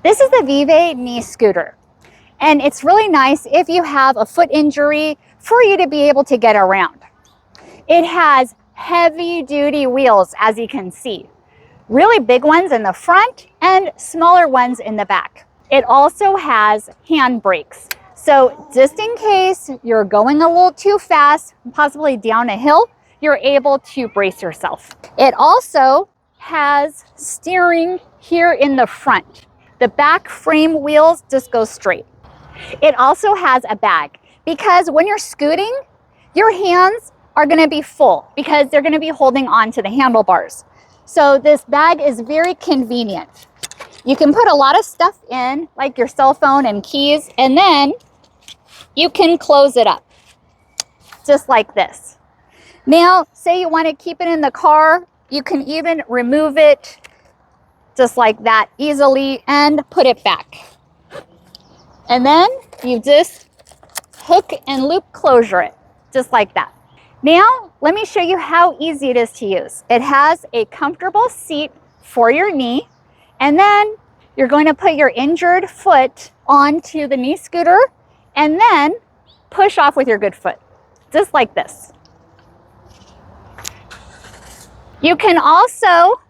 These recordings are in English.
This is the Vive knee scooter, and it's really nice if you have a foot injury for you to be able to get around. It has heavy duty wheels, as you can see, really big ones in the front and smaller ones in the back. It also has hand brakes. So just in case you're going a little too fast, possibly down a hill, you're able to brace yourself. It also has steering here in the front. The back frame wheels just go straight. It also has a bag because when you're scooting, your hands are going to be full because they're going to be holding on to the handlebars. So this bag is very convenient. You can put a lot of stuff in, like your cell phone and keys, and then you can close it up, just like this. Now, say you want to keep it in the car, you can even remove it just like that easily and put it back. And then you just hook and loop closure it, just like that. Now, let me show you how easy it is to use. It has a comfortable seat for your knee, and then you're going to put your injured foot onto the knee scooter and then push off with your good foot, just like this. You can also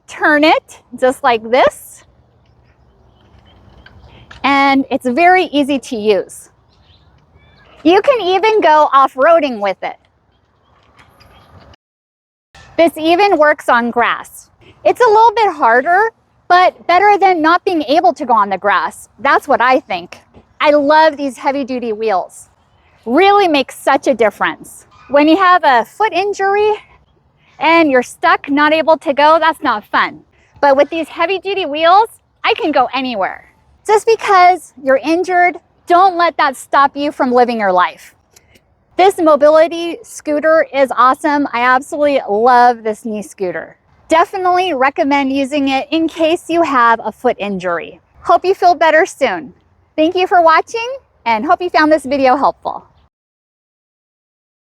turn it just like this, and it's very easy to use. You can even go off-roading with it. This even works on grass. It's a little bit harder, but better than not being able to go on the grass. That's what I think. I love these heavy-duty wheels. Really makes such a difference. When you have a foot injury and you're stuck, not able to go, that's not fun. But with these heavy-duty wheels, I can go anywhere. Just because you're injured, don't let that stop you from living your life. This mobility scooter is awesome. I absolutely love this knee scooter. Definitely recommend using it in case you have a foot injury. Hope you feel better soon. Thank you for watching and hope you found this video helpful.